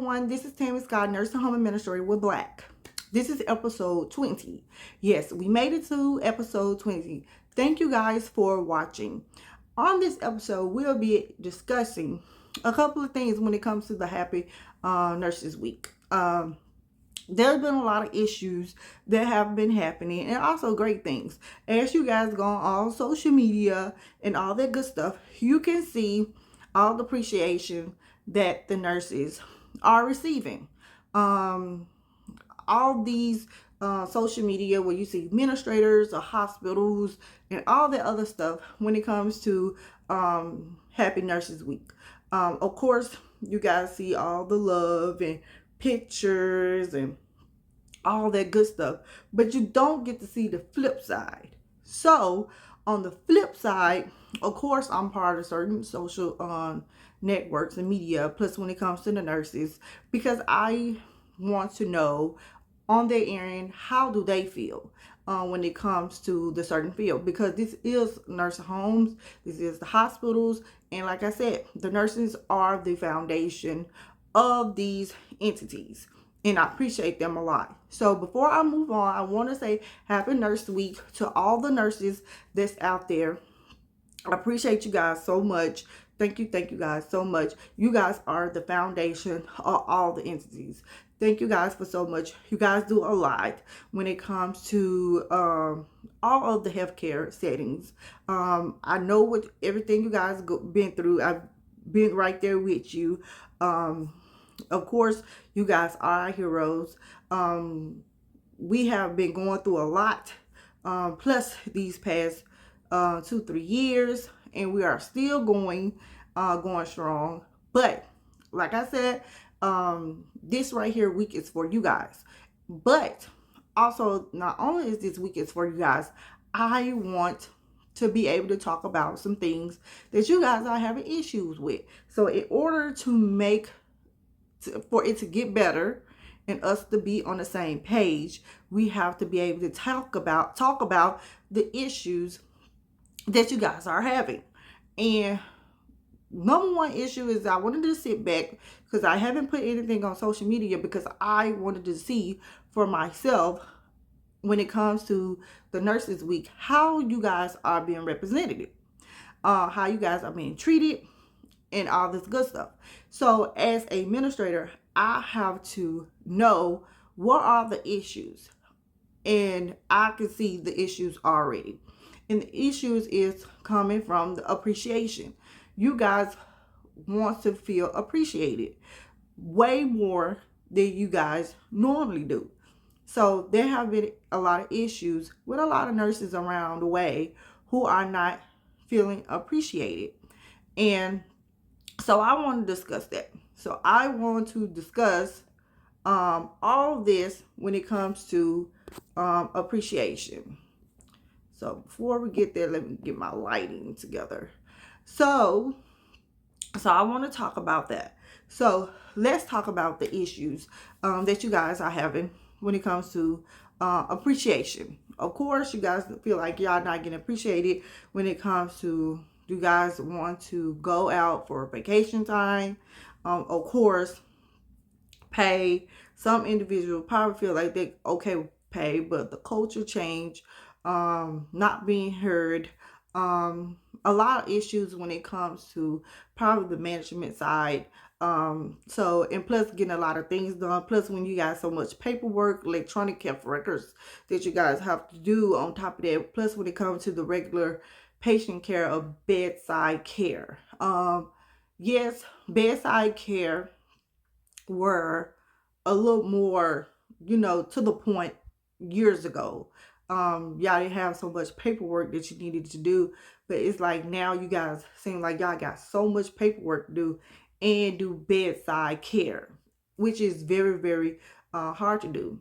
everyone, this is Tammy Scott, Nursing Home Administrator with BLAHC. This is episode 20. Yes, we made it to episode 20. Thank you guys for watching. On this episode, we'll be discussing a couple of things when it comes to the Happy Nurses Week. There's been a lot of issues that have been happening and also great things. As you guys go on all social media and all that good stuff, you can see all the appreciation that the nurses are receiving. All these social media where you see administrators or hospitals and all that other stuff when it comes to Happy Nurses Week. Of course, you guys see all the love and pictures and all that good stuff, but you don't get to see the flip side. So on the flip side, of course, I'm part of certain social networks and media, plus when it comes to the nurses, because I want to know on their end, how do they feel when it comes to the certain field, because this is nursing homes, this is the hospitals, and like I said, the nurses are the foundation of these entities, and I appreciate them a lot. So before I move on, I want to say Happy Nurse Week to all the nurses that's out there. I appreciate you guys so much. Thank you guys so much. You guys are the foundation of all the entities. Thank you guys for so much. You guys do a lot when it comes to all of the healthcare settings. I know what everything you guys been through. I've been right there with you. Of course, you guys are our heroes. We have been going through a lot, plus these past 2-3 years, and we are still going strong. But like I said, this right here week is for you guys. But also, not only is this week is for you guys, I want to be able to talk about some things that you guys are having issues with. So in order to for it to get better and us to be on the same page, we have to be able to talk about the issues that you guys are having. And number one issue is I wanted to sit back, because I haven't put anything on social media, because I wanted to see for myself when it comes to the Nurses Week, how you guys are being represented, how you guys are being treated, and all this good stuff. So as an administrator, I have to know what are the issues, and I can see the issues already. And the issues is coming from the appreciation. You guys want to feel appreciated way more than you guys normally do. So there have been a lot of issues with a lot of nurses around the way who are not feeling appreciated. And so I want to discuss that. So I want to discuss all of this when it comes to appreciation. So before we get there, let me get my lighting together. So I want to talk about that. So let's talk about the issues that you guys are having when it comes to appreciation. Of course, you guys feel like y'all not getting appreciated when it comes to, you guys want to go out for vacation time. Of course, pay. Some individuals probably feel like they okay with pay, but the culture change, not being heard, a lot of issues when it comes to probably the management side. So, and plus getting a lot of things done, plus when you got so much paperwork, electronic health records that you guys have to do on top of that, plus when it comes to the regular patient care of bedside care. Yes, bedside care were a little more, to the point years ago. Y'all didn't have so much paperwork that you needed to do, but it's like now you guys seem like y'all got so much paperwork to do and do bedside care, which is very, very hard to do.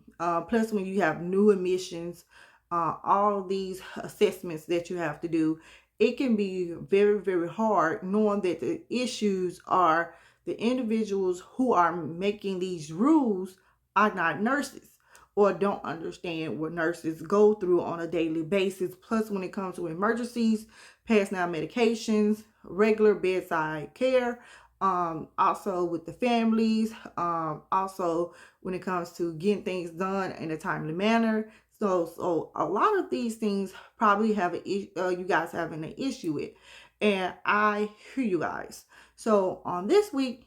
Plus when you have new admissions, all these assessments that you have to do, it can be very, very hard knowing that the issues are the individuals who are making these rules are not nurses or don't understand what nurses go through on a daily basis. Plus, when it comes to emergencies, passing out medications, regular bedside care, also with the families, also when it comes to getting things done in a timely manner. So a lot of these things probably have you guys having an issue with, and I hear you guys. So on this week,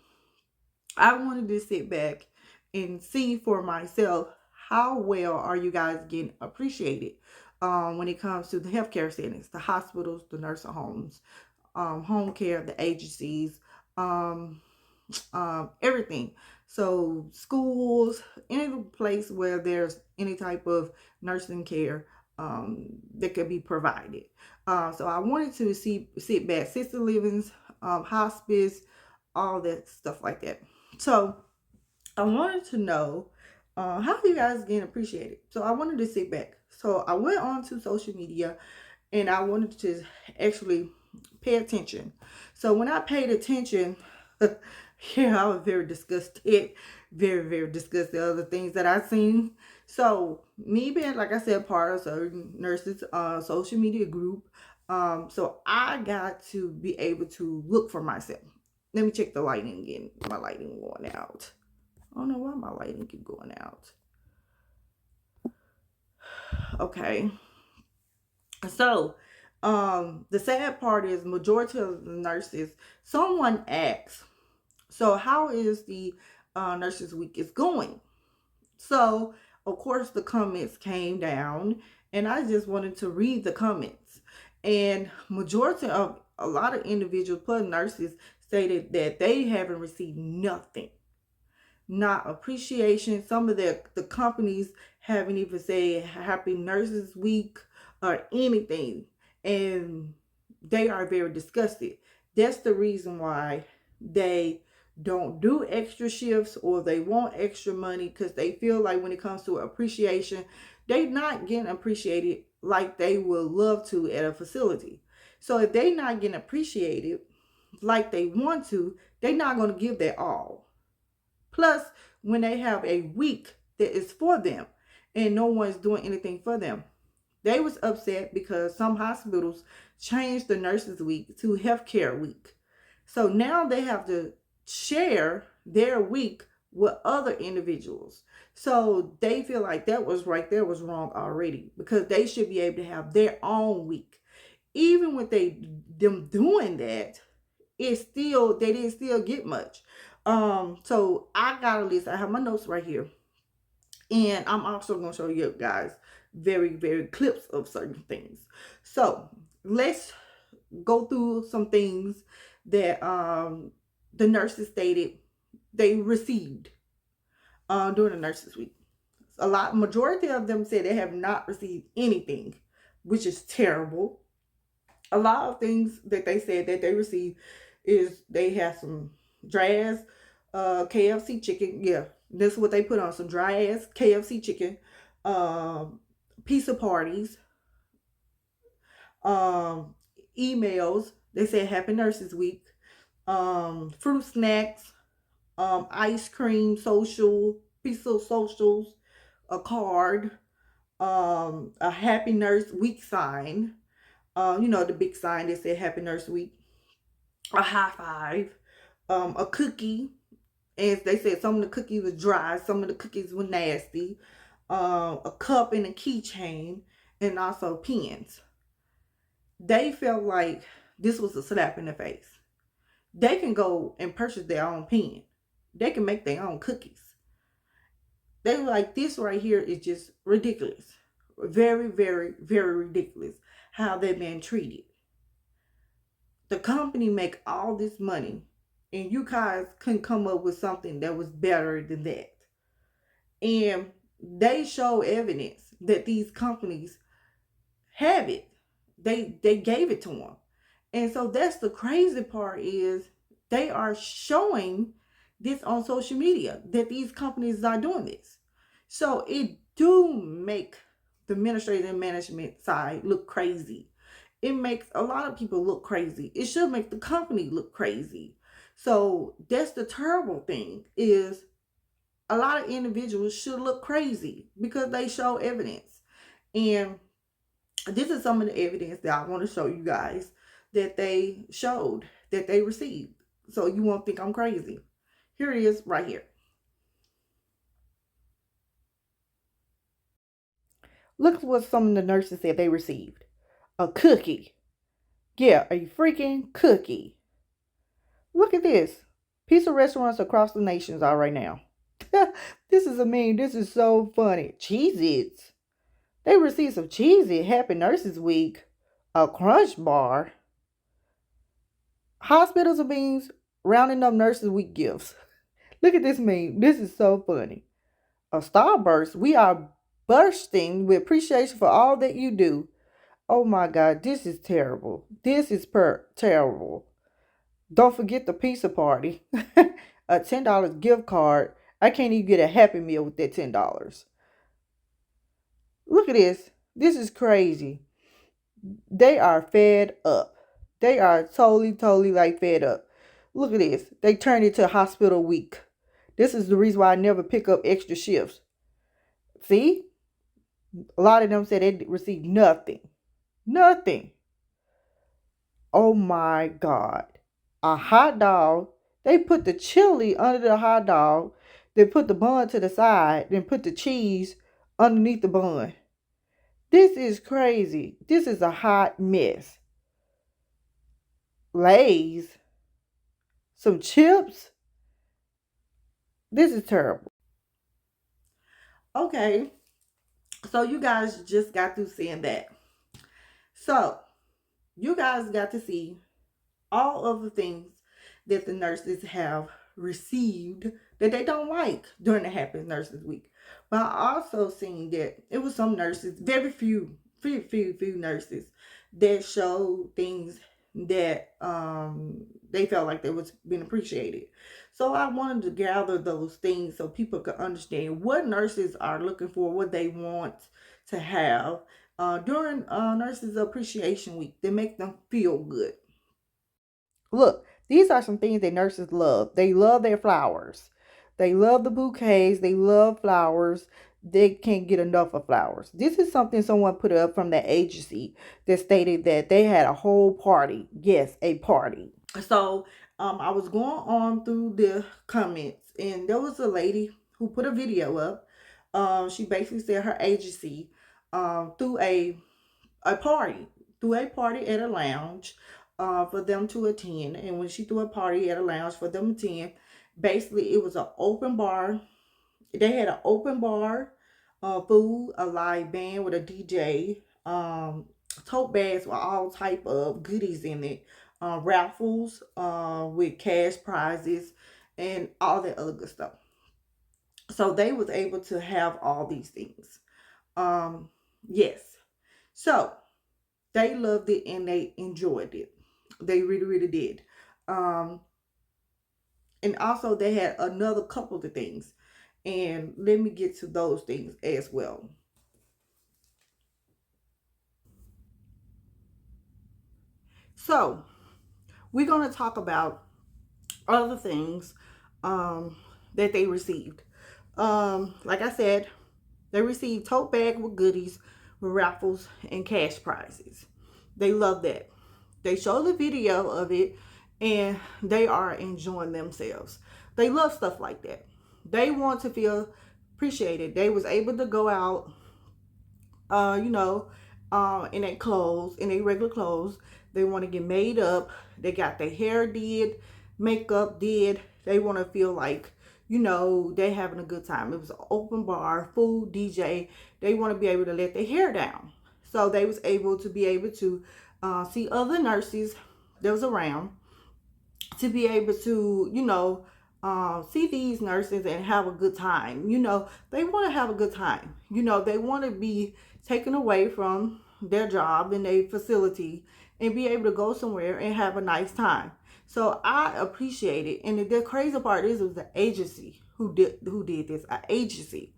I wanted to sit back and see for myself how well are you guys getting appreciated when it comes to the healthcare settings, the hospitals, the nursing homes, home care, the agencies, um, everything. So schools, any place where there's any type of nursing care that could be provided. So I wanted to sit back, sister livings, hospice, all that stuff like that. So I wanted to know how you guys getting appreciated. So I wanted to sit back. So I went on to social media and I wanted to actually pay attention. So when I paid attention, yeah, I was very disgusted, very disgusted of the things that I seen. So me being, like I said, part of certain nurses social media group, so I got to be able to look for myself. Let me check the lighting again. My lighting going out. I don't know why my lighting keep going out. Okay. So, the sad part is majority of the nurses, someone asks, so how is the Nurses Week is going? So, of course, the comments came down, and I just wanted to read the comments. And majority of a lot of individuals, plus nurses, stated that they haven't received nothing, not appreciation. Some of the companies haven't even said Happy Nurses Week or anything, and they are very disgusted. That's the reason why they don't do extra shifts or they want extra money, because they feel like when it comes to appreciation, they're not getting appreciated like they would love to at a facility. So if they're not getting appreciated like they want to, they're not going to give their all. Plus, when they have a week that is for them and no one's doing anything for them, they was upset because some hospitals changed the Nurses Week to Healthcare Week. So now they have to share their week with other individuals. So they feel like that was right there was wrong already, because they should be able to have their own week. Even with them doing that, they didn't still get much. So I got a list. I have my notes right here, and I'm also going to show you guys very clips of certain things. So let's go through some things that the nurses stated they received during the Nurses Week. Majority of them said they have not received anything, which is terrible. A lot of things that they said that they received is they have some dry ass KFC chicken. Yeah, that's what they put on, some dry ass KFC chicken, pizza parties, emails. They said Happy Nurses Week, fruit snacks, ice cream, pizza socials, a card, a Happy Nurse Week sign. The big sign that said Happy Nurse Week, a high five, a cookie. As they said, some of the cookies were dry, some of the cookies were nasty, a cup and a keychain, and also pens. They felt like this was a slap in the face. They can go and purchase their own pen. They can make their own cookies. They were like, this right here is just ridiculous. Very ridiculous how they've been treated. The company make all this money, and you guys couldn't come up with something that was better than that. And they show evidence that these companies have it. They gave it to them. And so that's the crazy part, is they are showing this on social media that these companies are doing this. So it do make the administrative and management side look crazy. It makes a lot of people look crazy. It should make the company look crazy. So that's the terrible thing, is a lot of individuals should look crazy because they show evidence. And this is some of the evidence that I want to show you guys that they showed, that they received. so you won't think I'm crazy. Here it is right here. Look at what some of the nurses said they received. A cookie. Yeah, a freaking cookie. Look at this. Pizza restaurants across the nations are right now. This is a meme. This is so funny. Cheez-Its. They received some Cheez-It Happy Nurses Week. A Crunch Bar. Hospitals are being rounding up Nurses Week gifts. Look at this meme. This is so funny. A Starburst. We are bursting with appreciation for all that you do. Oh my God, this is terrible. This is terrible. Don't forget the pizza party. A $10 gift card. I can't even get a Happy Meal with that $10. Look at this. This is crazy. They are fed up. They are totally like fed up. Look at this. They turned it to hospital week. This is the reason why I never pick up extra shifts. See? A lot of them said they received nothing. Nothing. Oh my God. A hot dog. They put the chili under the hot dog. They put the bun to the side. Then put the cheese underneath the bun. This is crazy. This is a hot mess. Lay's. Some chips. This is terrible. Okay. So you guys just got through seeing that. So you guys got to see all of the things that the nurses have received that they don't like during the Happy Nurses Week. But I also seen that it was some nurses, very few nurses that showed things that they felt like they was being appreciated. So I wanted to gather those things so people could understand what nurses are looking for, what they want to have during Nurses Appreciation Week to make them feel good. Look, these are some things that nurses love. They love their flowers. They love the bouquets. They love flowers. They can't get enough of flowers. This is something someone put up from the agency that stated that they had a whole party. Yes, a party. So I was going on through the comments, and there was a lady who put a video up. She basically said her agency threw a party, at a lounge for them to attend. And when she threw a party at a lounge for them to attend, basically it was an open bar. They had an open bar, food, a live band with a DJ, tote bags with all type of goodies in it, raffles with cash prizes, and all that other good stuff. So they was able to have all these things. Yes. So they loved it and they enjoyed it. They really did. And also they had another couple of things. And let me get to those things as well. So we're going to talk about other things that they received. Like I said, they received tote bag with goodies, with raffles, and cash prizes. They love that. They show the video of it and they are enjoying themselves. They love stuff like that. They want to feel appreciated. They was able to go out, in their clothes, in their regular clothes. They want to get made up. They got their hair did, makeup did. They want to feel like, they having a good time. It was an open bar, food, DJ. They want to be able to let their hair down. So they was able to see other nurses that was around, to be able to, see these nurses and have a good time. They want to have a good time. They want to be taken away from their job in a facility and be able to go somewhere and have a nice time. So I appreciate it. And the crazy part is it was an agency who did this. An agency.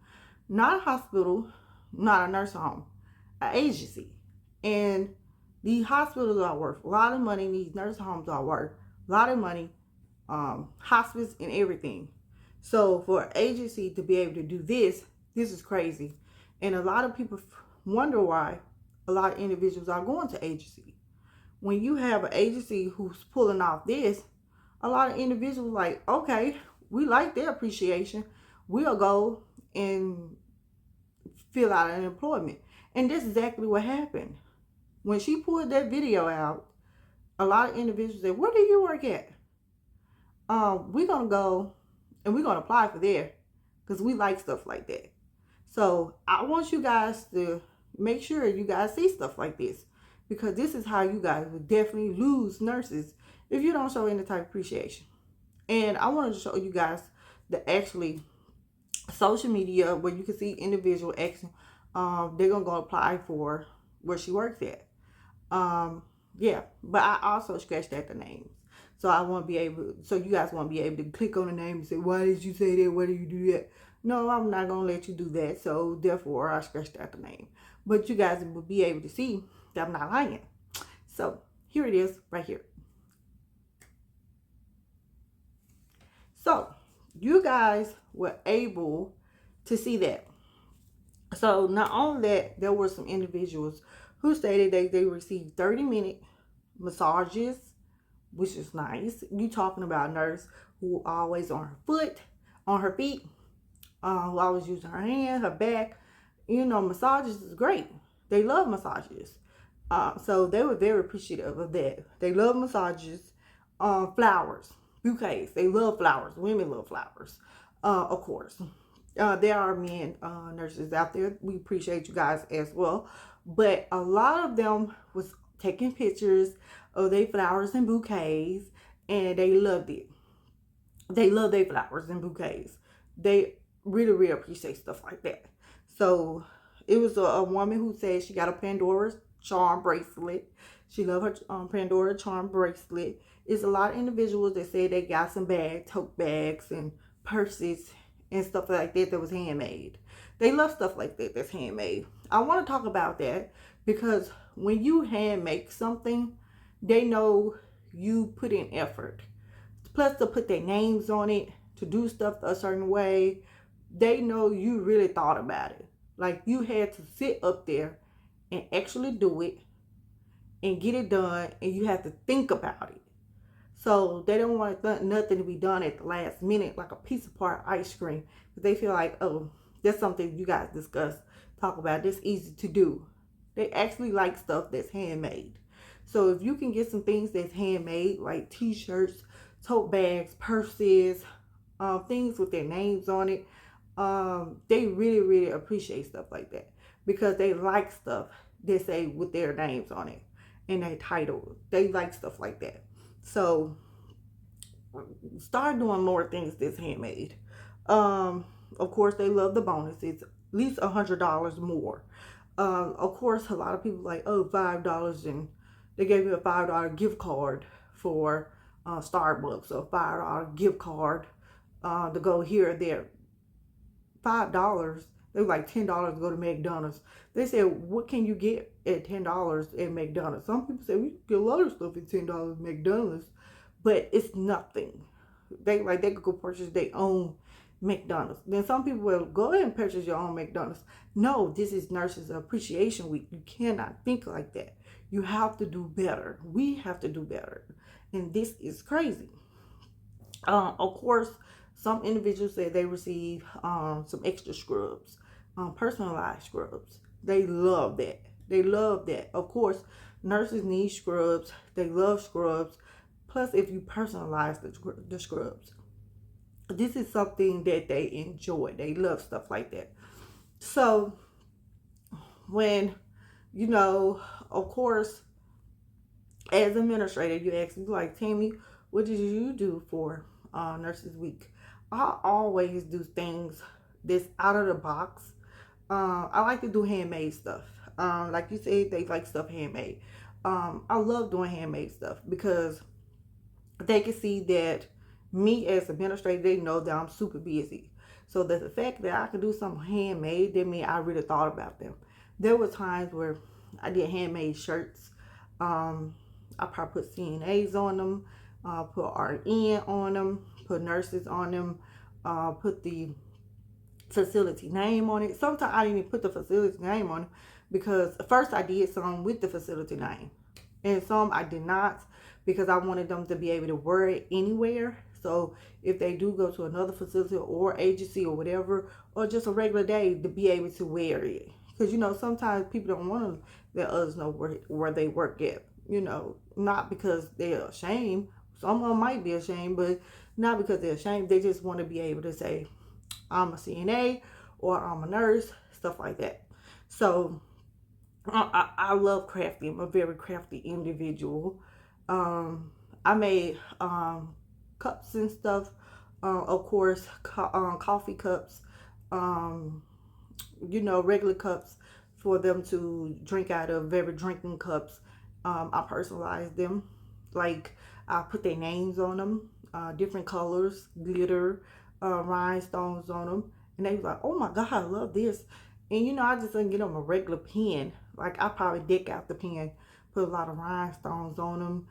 Not a hospital, not a nursing home. An agency. And these hospitals are worth a lot of money. These nursing homes are worth a lot of money. Hospice and everything. So for an agency to be able to do this is crazy. And a lot of people wonder why a lot of individuals are going to agency. When you have an agency who's pulling off this, a lot of individuals like, okay, we like their appreciation. We'll go and fill out an employment. And that's exactly what happened. When she pulled that video out, a lot of individuals said, where do you work at? We're going to go and we're going to apply for there because we like stuff like that. So I want you guys to make sure you guys see stuff like this, because this is how you guys would definitely lose nurses if you don't show any type of appreciation. And I wanted to show you guys the actually social media where you can see individual asking, they're gonna go apply for where she works at. Yeah, but I also scratched at the names. So I want to be able, so you guys want to be able to click on the name and say, why did you say that? Why did you do that? No, I'm not going to let you do that. So therefore, I scratched out the name. But you guys will be able to see that I'm not lying. So here it is right here. So you guys were able to see that. So not only that, there were some individuals who stated that they received 30-minute massages, which is nice. You talking about a nurse who always on her feet, who always using her hand, her back. You know, massages is great. They love massages. So they were very appreciative of that. They love massages, flowers, bouquets. They love flowers. Women love flowers, of course. There are men nurses out there. We appreciate you guys as well. But a lot of them was taking pictures of their flowers and bouquets, and they loved it. They love their flowers and bouquets. They really, really appreciate stuff like that. So it was a woman who said she got a Pandora charm bracelet. She loved her Pandora charm bracelet. It's a lot of individuals that say they got some bags, tote bags, and purses and stuff like that that was handmade. They love stuff like that that's handmade. I want to talk about that because when you hand make something, they know you put in effort. Plus, to put their names on it, to do stuff a certain way, they know you really thought about it. Like, you had to sit up there and actually do it and get it done, and you have to think about it. So they don't want nothing to be done at the last minute, like a piece of part ice cream. But they feel like, oh, that's something you guys discuss, talk about. It's easy to do. They actually like stuff that's handmade. So if you can get some things that's handmade, like t-shirts, tote bags, purses, things with their names on it, they really, really appreciate stuff like that because they like stuff that say with their names on it and their title. They like stuff like that. So start doing more things that's handmade. Of course, they love the bonus. It's at least $100 more. Of course, a lot of people like, oh, $5, and they gave me a $5 gift card for Starbucks, or a $5 gift card to go here or there. $5. They were like $10 to go to McDonald's. They said, what can you get at $10 at McDonald's? Some people say we can get a lot of stuff at $10 at McDonald's, but it's nothing. They could go purchase their own McDonald's. Then some people will go ahead and purchase your own McDonald's. No, this is Nurses Appreciation Week. You cannot think like that. You have to do better. We have to do better. And this is crazy. Of course, some individuals say they receive some extra scrubs, personalized scrubs. They love that. They love that. Of course, nurses need scrubs. They love scrubs. Plus, if you personalize the scrubs, this is something that they enjoy. They love stuff like that. So, when, you know, of course, as administrator, you ask me, like, Tammy, what did you do for Nurses Week? I always do things that's out of the box. I like to do handmade stuff. Like you said, they like stuff handmade. I love doing handmade stuff because they can see that me as administrator, they know that I'm super busy. So that the fact that I could do something handmade, that means I really thought about them. There were times where I did handmade shirts. I probably put CNAs on them, put RN on them, put nurses on them, put the facility name on it. Sometimes I didn't even put the facility name on it because first I did some with the facility name, and some I did not, because I wanted them to be able to wear it anywhere. So if they do go to another facility or agency or whatever, or just a regular day, to be able to wear it. Because, sometimes people don't want to let others know where they work at. Not because they're ashamed. Some of them might be ashamed, but not because they're ashamed. They just want to be able to say, I'm a CNA or I'm a nurse, stuff like that. So I love crafting. I'm a very crafty individual. I made cups and stuff. Of course, coffee cups. Um, regular cups for them to drink out of, very drinking cups. I personalized them. Like, I put their names on them, different colors, glitter, rhinestones on them. And they was like, oh my God, I love this. And I just didn't get them a regular pen. Like, I probably deck out the pen, put a lot of rhinestones on them,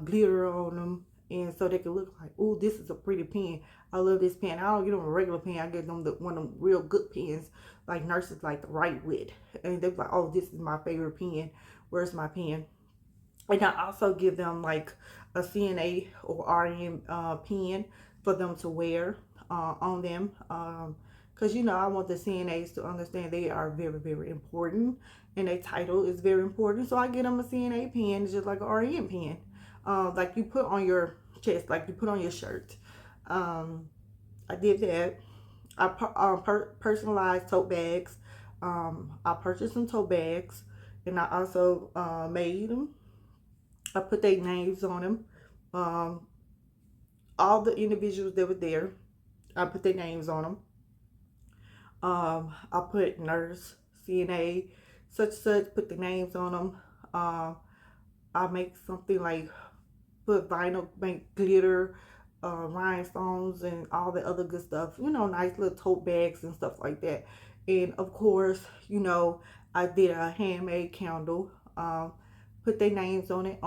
glitter on them. And so they could look like, oh, this is a pretty pen. I love this pen. I don't get them a regular pen. I get them one of them real good pens, like nurses like to write with. And they're like, oh, this is my favorite pen. Where's my pen? And I also give them like a CNA or RN pen for them to wear on them. Because, I want the CNAs to understand they are very, very important. And their title is very important. So I get them a CNA pen. It's just like an RN pen. Like you put on your chest, like you put on your shirt. I did that. I personalized tote bags. I purchased some tote bags, and I also made them. I put their names on them. All the individuals that were there, I put their names on them. I put nurse, CNA, such, put the names on them. I make something like put vinyl, make glitter, rhinestones, and all the other good stuff. Nice little tote bags and stuff like that. And of course, I did a handmade candle. Put their names on it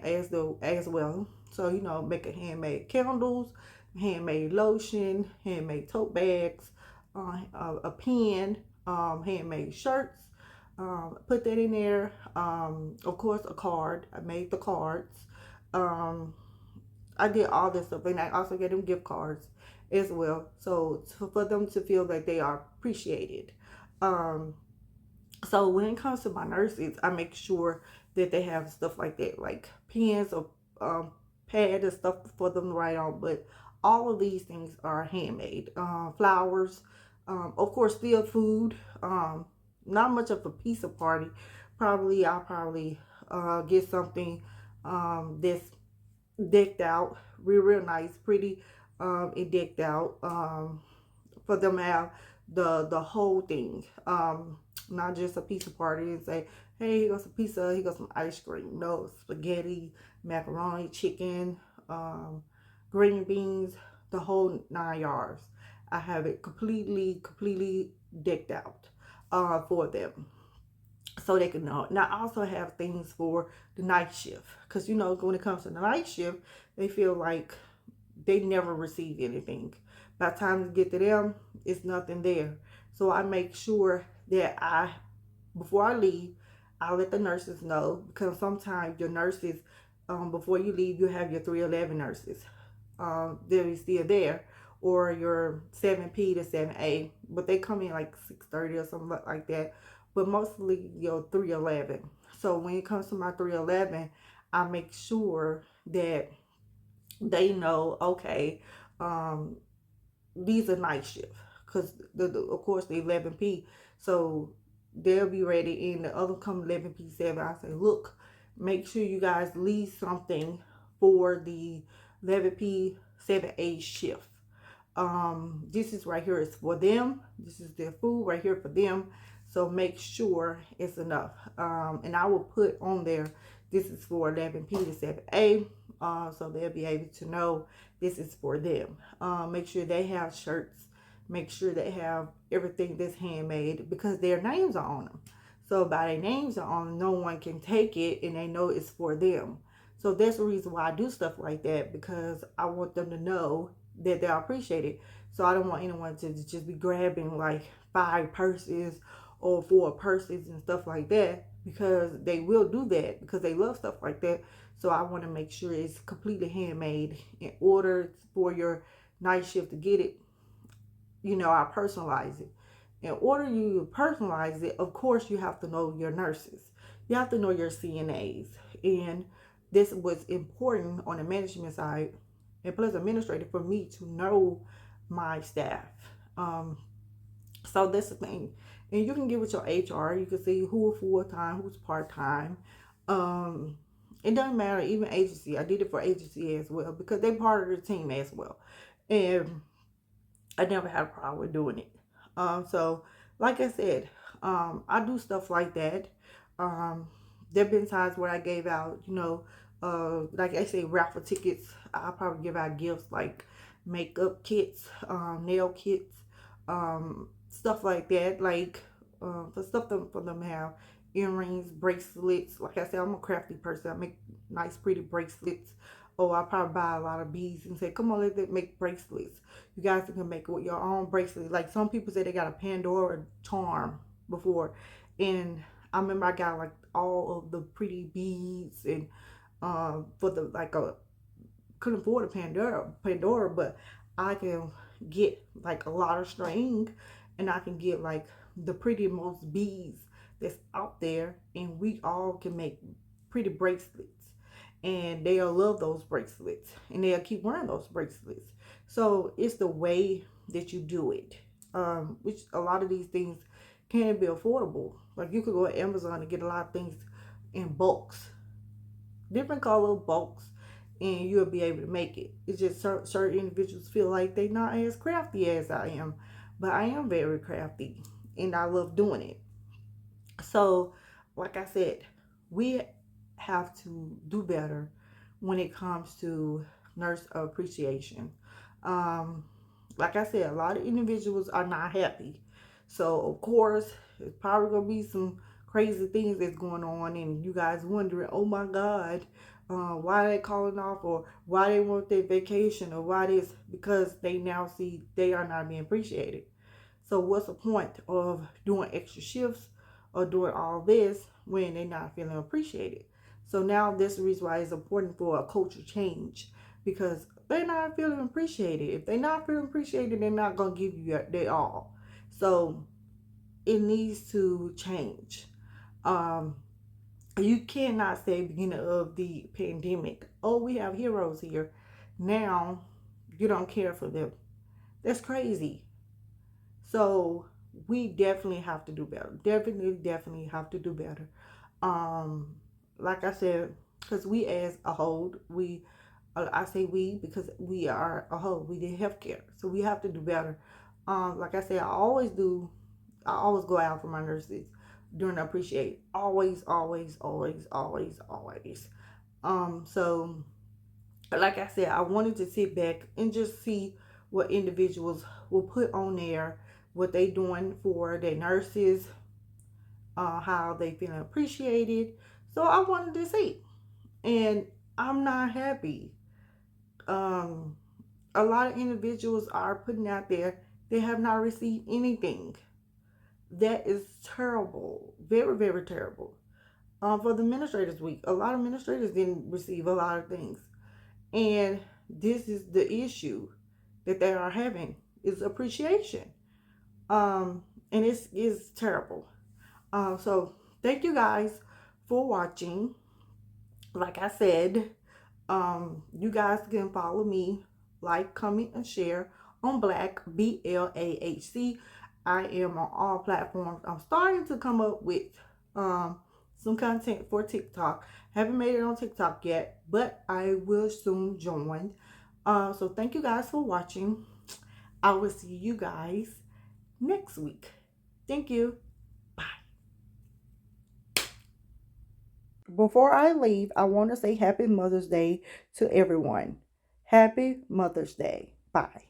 as well. So make a handmade candles, handmade lotion, handmade tote bags, a pen, handmade shirts. Put that in there. Of course, a card. I made the cards. I did all this stuff, and I also gave them gift cards as well. So for them to feel that they are appreciated. So when it comes to my nurses, I make sure that they have stuff like that, like pens or pad and stuff for them to write on. But all of these things are handmade. Flowers, of course, still food. Not much of a pizza party. I'll get something that's decked out, real nice, pretty, and decked out, for them to have the whole thing, not just a pizza party and say, hey, here goes some pizza, here goes some ice cream. No, spaghetti, macaroni, chicken, green beans, the whole 9 yards. I have it completely decked out for them, so they can know. And I also have things for the night shift, because when it comes to the night shift, they feel like they never receive anything. By the time you get to them, it's nothing there. So I make sure that before I leave, I let the nurses know, because sometimes your nurses, before you leave, you have your 311 nurses. They're still there, or your 7P to 7A, but they come in like 6:30 or something like that. But mostly your 311. So when it comes to my 311, I make sure that they know, okay, these are night shift, because of course the 11P, so they'll be ready. And the other come 11P7, I say, look, make sure you guys leave something for the 11P 7A shift. This is right here is for them. This is their food right here for them. So make sure it's enough. And I will put on there, this is for 11P to 7A. So they'll be able to know this is for them. Make sure they have shirts. Make sure they have everything that's handmade, because their names are on them. So by their names are on them, no one can take it, and they know it's for them. So that's the reason why I do stuff like that, because I want them to know that they're appreciated. So I don't want anyone to just be grabbing like 5 purses or 4 purses and stuff like that. because they will do that because they love stuff like that. So I want to make sure it's completely handmade. In order for your night shift to get it, I personalize it. In order you personalize it, of course, you have to know your nurses. You have to know your CNAs. And this was important on the management side and plus administrative for me to know my staff. Um, so that's the thing. And you can get with your HR. You can see who are full-time, who's part-time. Um, it doesn't matter, even agency. I did it for agency as well because they're part of the team as well. And I never had a problem with doing it. So like I said, I do stuff like that. Um, there have been times where I gave out, like I say, raffle tickets. I probably give out gifts like makeup kits, nail kits, stuff like that. Like for stuff for them to have earrings, bracelets. Like I said, I'm a crafty person. I make nice, pretty bracelets. Or I probably buy a lot of beads and say, come on, let's make bracelets. You guys can make your own bracelet. Like some people say they got a Pandora charm before. And I remember I got like all of the pretty beads and for the like a couldn't afford a Pandora, but I can get like a lot of string and I can get like the pretty most beads that's out there and we all can make pretty bracelets and they'll love those bracelets and they'll keep wearing those bracelets. So it's the way that you do it, which a lot of these things can be affordable. Like you could go to Amazon and get a lot of things in bulks, different color bulks, and you'll be able to make it. It's just certain individuals feel like they're not as crafty as I am, but I am very crafty and I love doing it. So, like I said, we have to do better when it comes to nurse appreciation. Um, like I said, a lot of individuals are not happy. So, of course, it's probably going to be some crazy things that's going on, and you guys wondering, oh my God, why they calling off, or why they want their vacation, or why this, because they now see they are not being appreciated. So what's the point of doing extra shifts or doing all this when they're not feeling appreciated? So now this is the reason why it's important for a culture change, because they're not feeling appreciated. If they're not feeling appreciated, they're not going to give you their all. So it needs to change. You cannot say beginning of the pandemic, oh, we have heroes here. Now you don't care for them. That's crazy. So we definitely have to do better. Definitely have to do better. Um, like I said, because we as a whole, I say we because we are a whole. We did healthcare, so we have to do better. Like I said, I always do. I always go out for my nurses during the appreciate. Always, always, always, always, always. So like I said, I wanted to sit back and just see what individuals will put on there, what they doing for their nurses, how they feeling appreciated. So I wanted to see, and I'm not happy. Um, a lot of individuals are putting out there they have not received anything. That is terrible, very very terrible. For the administrators week, a lot of administrators didn't receive a lot of things. And this is the issue that they are having is appreciation. And it's terrible. So thank you guys for watching. Like I said, you guys can follow me, like, comment, and share on BLAHC, BLAHC. I am on all platforms. I'm starting to come up with some content for TikTok. Haven't made it on TikTok yet, but I will soon join. So thank you guys for watching. I will see you guys next week. Thank you. Before I leave, I want to say Happy Mother's Day to everyone. Happy Mother's Day. Bye.